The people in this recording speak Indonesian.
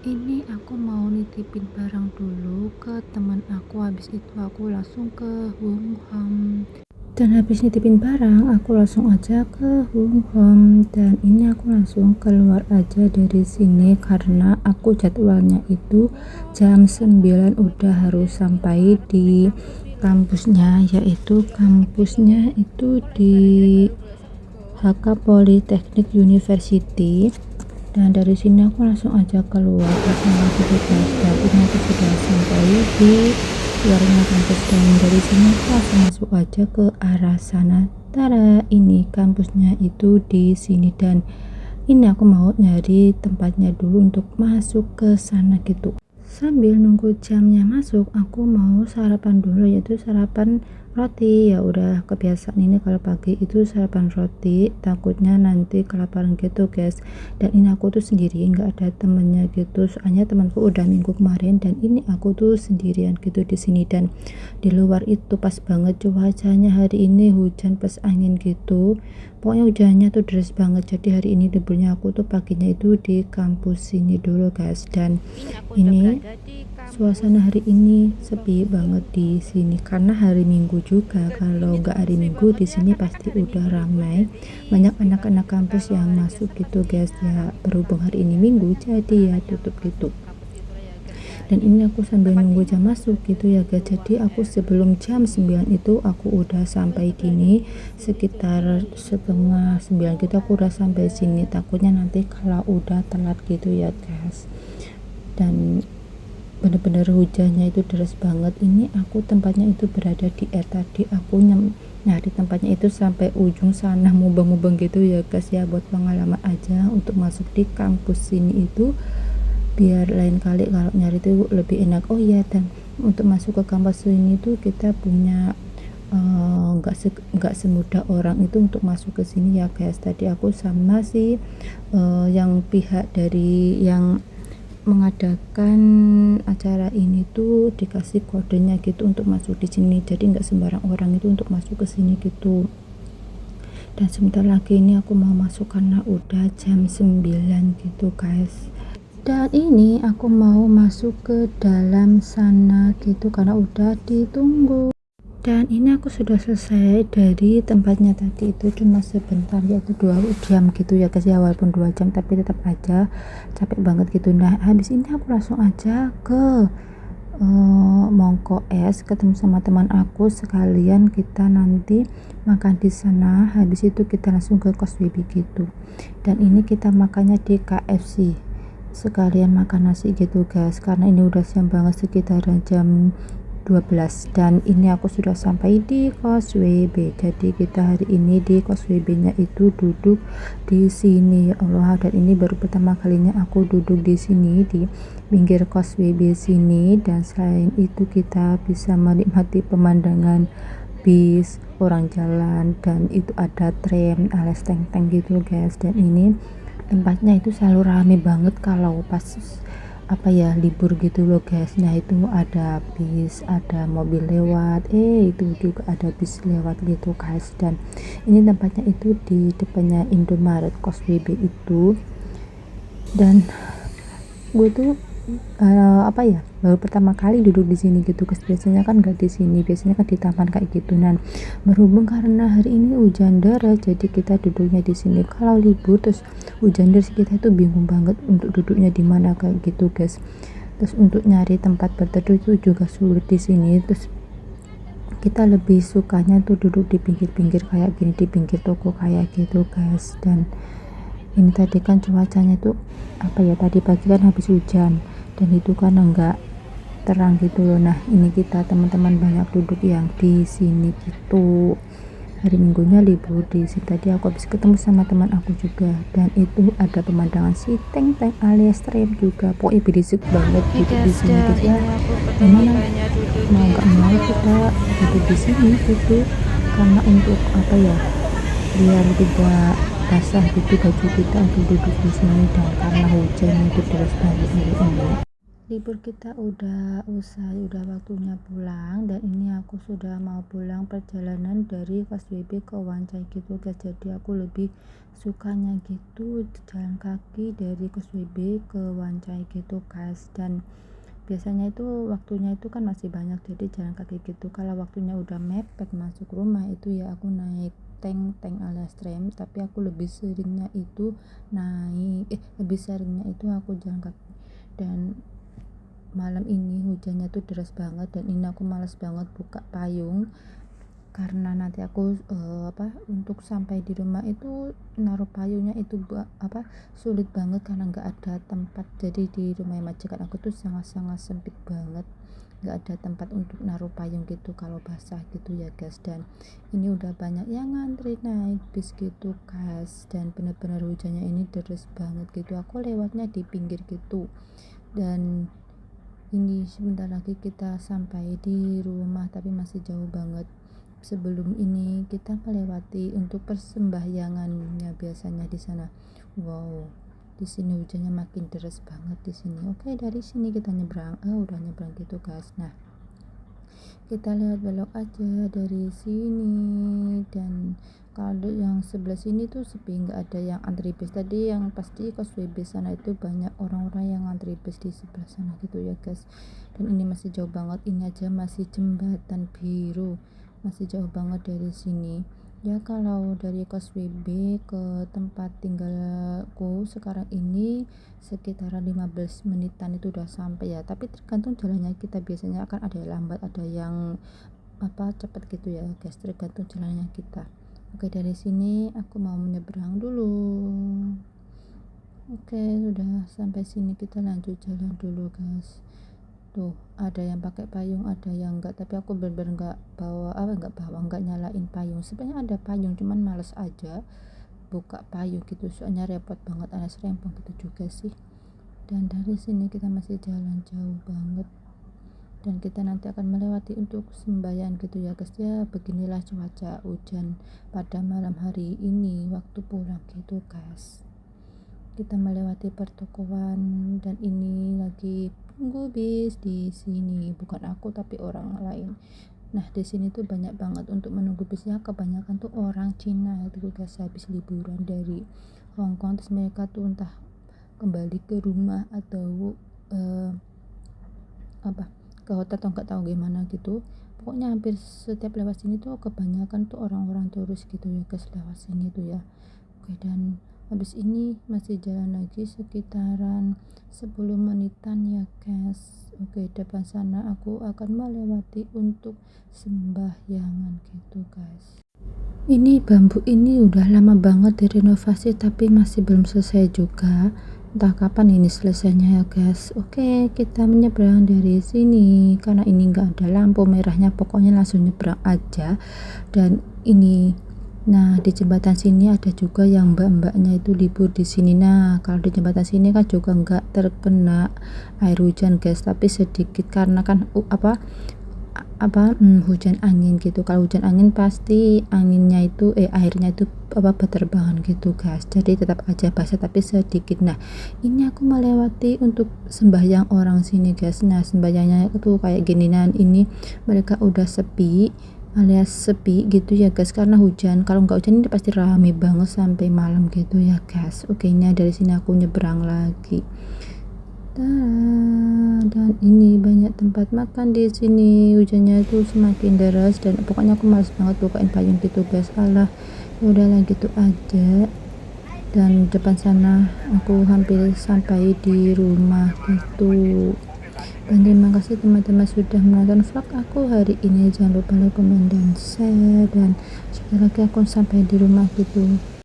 Ini aku mau nitipin barang dulu ke teman aku, habis itu aku langsung ke Home Home. Dan habis nitipin barang, aku langsung aja ke Home Home. Dan ini aku langsung keluar aja dari sini karena aku jadwalnya itu jam 9 udah harus sampai di kampusnya, yaitu kampusnya itu di HK Polytechnic University. Dan dari sini aku langsung aja keluar bersama petugas dan ini aku sudah sampai di luarnya kampus dan dari sini aku langsung masuk aja ke arah sana. Tara, ini kampusnya itu di sini dan ini aku mau nyari tempatnya dulu untuk masuk ke sana gitu. Sambil nunggu jamnya masuk, aku mau sarapan dulu, yaitu sarapan roti. Ya udah kebiasaan ini kalau pagi itu sarapan roti, takutnya nanti kelaparan gitu guys. Dan ini aku tuh sendiri, nggak ada temennya gitu, soalnya temanku udah minggu kemarin dan ini aku tuh sendirian gitu di sini. Dan di luar itu pas banget cuacanya hari ini, hujan plus angin gitu, pokoknya hujannya tuh deras banget. Jadi hari ini liburnya aku tuh paginya itu di kampus sini dulu guys. Dan ini suasana hari ini sepi banget di sini karena hari Minggu juga. Kalau nggak hari Minggu di sini pasti udah ramai, banyak anak-anak kampus yang masuk gitu guys. Ya berhubung hari ini Minggu jadi ya tutup gitu. Dan ini aku sambil nunggu jam masuk gitu ya guys. Jadi aku sebelum jam 9 itu aku udah sampai dini, sekitar setengah 9 gitu aku udah sampai sini, takutnya nanti kalau udah telat gitu ya guys. Dan bener-bener hujannya itu deras banget. Ini aku tempatnya itu berada di tadi aku nyari tempatnya itu sampai ujung sana, mubeng-mubeng gitu ya guys ya, buat pengalaman aja untuk masuk di kampus sini itu, biar lain kali kalau nyari itu lebih enak. Oh iya, dan untuk masuk ke kampus ini tuh kita punya nggak semudah orang itu untuk masuk ke sini ya guys. Tadi aku sama si yang pihak dari yang mengadakan acara ini tuh dikasih kodenya gitu untuk masuk di sini, jadi nggak sembarang orang itu untuk masuk ke sini gitu. Dan sebentar lagi ini aku mau masuk karena udah jam 9 gitu guys. Dan ini aku mau masuk ke dalam sana gitu karena udah ditunggu. Dan ini aku sudah selesai dari tempatnya tadi, itu cuma sebentar, yaitu 2 jam gitu ya guys ya, walaupun 2 jam tapi tetap aja capek banget gitu. Nah habis ini aku langsung aja ke Mongko Es, ketemu sama teman aku, sekalian kita nanti makan di sana, habis itu kita langsung ke kos baby gitu. Dan ini kita makannya di KFC, sekalian makan nasi gitu guys karena ini udah siang banget, sekitaran jam 12. Dan ini aku sudah sampai di kos WB. Jadi kita hari ini di kos WB nya itu duduk di sini, ya Allah. Dan ini baru pertama kalinya aku duduk di sini di pinggir kos WB sini. Dan selain itu kita bisa menikmati pemandangan bis, orang jalan, dan itu ada tram alias tank-tank gitu guys. Dan ini tempatnya itu selalu rame banget kalau pas libur gitu loh guys. Nah itu ada bis, ada mobil lewat, itu juga ada bis lewat gitu guys. Dan ini tempatnya itu di depannya Indomaret kos BB itu. Dan gue tuh baru pertama kali duduk di sini gitu guys. Biasanya kan gak di sini, biasanya kan di taman kayak gitu. Dan berhubung karena hari ini hujan deras, jadi kita duduknya di sini. Kalau libur terus hujan deras, kita tuh bingung banget untuk duduknya di mana kayak gitu guys. Terus untuk nyari tempat berteduh itu juga sulit di sini. Terus kita lebih sukanya tuh duduk di pinggir-pinggir kayak gini, di pinggir toko kayak gitu guys. Dan ini tadi kan cuacanya tuh tadi pagi kan habis hujan dan itu kan enggak terang gitu loh. Nah ini kita teman-teman banyak duduk yang di sini gitu, hari minggunya libur di sini. Tadi aku habis ketemu sama teman aku juga, dan itu ada pemandangan si tank-tank alias tram juga, pokoknya berisik banget gitu di sini guys ya. Gimana mau nggak mau kita duduk di sini gitu karena untuk biar tidak basah gitu baju kita untuk duduk di sini. Dan karena hujan itu deras banget hari ini. libur kita udah usai, udah waktunya pulang, dan ini aku sudah mau pulang perjalanan dari KSWB ke Wancai gitu guys. Jadi aku lebih sukanya gitu jalan kaki dari KSWB ke Wancai gitu guys. Dan biasanya itu waktunya itu kan masih banyak, jadi jalan kaki gitu. Kalau waktunya udah mepet masuk rumah itu ya aku naik tank alias tram, tapi aku lebih seringnya itu aku jalan kaki. Dan malam ini hujannya tuh deras banget, dan ini aku males banget buka payung karena nanti aku untuk sampai di rumah itu naruh payungnya itu sulit banget karena nggak ada tempat. Jadi di rumah majikan aku tuh sangat-sangat sempit banget, nggak ada tempat untuk naruh payung gitu kalau basah gitu ya guys. Dan ini udah banyak yang ngantri naik bis gitu guys, dan bener-bener hujannya ini deras banget gitu. Aku lewatnya di pinggir gitu, dan ini sebentar lagi kita sampai di rumah, tapi masih jauh banget. Sebelum ini kita melewati untuk persembahyangannya biasanya di sana. Wow, di sini hujannya makin deras banget di sini. Oke, dari sini kita nyebrang. Udah nyebrang gitu guys. Nah, kita lihat belok aja dari sini, dan kalau yang sebelah sini tuh sepi, nggak ada yang antri bis. Tadi yang pasti KSWB sana itu banyak orang-orang yang antri bis di sebelah sana gitu ya guys. Dan ini masih jauh banget, ini aja masih jembatan biru, masih jauh banget dari sini ya. Kalau dari KSWB ke tempat tinggalku sekarang ini sekitaran 15 menitan itu udah sampai ya, tapi tergantung jalannya kita. Biasanya akan ada yang lambat, ada yang cepat gitu ya guys, tergantung jalannya kita. Oke, dari sini aku mau menyeberang dulu. Oke, sudah sampai sini, kita lanjut jalan dulu guys. Tuh ada yang pakai payung, ada yang enggak, tapi aku bener-bener nggak nyalain payung. Sebenarnya ada payung, cuman males aja buka payung gitu, soalnya repot banget alias rempong gitu juga sih. Dan dari sini kita masih jalan jauh banget, dan kita nanti akan melewati untuk sembahyang gitu ya guys ya. Beginilah cuaca hujan pada malam hari ini waktu pulang gitu guys. Kita melewati pertokoan, dan ini lagi tunggu bis di sini, bukan aku tapi orang lain. Nah, di sini tuh banyak banget untuk menunggu bisnya, kebanyakan tuh orang Cina itu guys, habis liburan dari Hong Kong, terus mereka tuh entah kembali ke rumah atau ke hotel atau nggak tahu gimana gitu. Pokoknya hampir setiap lewat sini tuh kebanyakan tuh orang-orang turis gitu ya guys, lewat sini tuh ya. Oke, dan habis ini masih jalan lagi sekitaran 10 menitan ya guys. Oke, depan sana aku akan melewati untuk sembahyangan gitu guys. Ini bambu ini udah lama banget direnovasi, tapi masih belum selesai juga. Entah kapan ini selesainya ya guys. Oke, kita menyeberang dari sini karena ini enggak ada lampu merahnya, pokoknya langsung nyebrang aja. Dan ini, nah di jembatan sini ada juga yang mbak-mbaknya itu libur di sini. Nah, kalau di jembatan sini kan juga enggak terkena air hujan guys, tapi sedikit karena kan hujan angin gitu. Kalau hujan angin pasti anginnya itu airnya itu berterbangan gitu guys, jadi tetap aja basah tapi sedikit. Nah, ini aku melewati untuk sembahyang orang sini guys. Nah, sembahyangnya itu kayak gini. Nah, ini mereka udah sepi alias sepi gitu ya guys, karena hujan. Kalau nggak hujan ini pasti rame banget sampai malam gitu ya guys. Oke, nya dari sini aku nyebrang lagi. Dan ini banyak tempat makan di sini. Hujannya itu semakin deras, dan pokoknya aku males banget bukain payung gitu guys. Alah, udahlah gitu aja. Dan depan sana aku hampir sampai di rumah gitu. Dan terima kasih teman-teman sudah menonton vlog aku hari ini. Jangan lupa like, komen, dan share. Dan sekali lagi aku sampai di rumah gitu.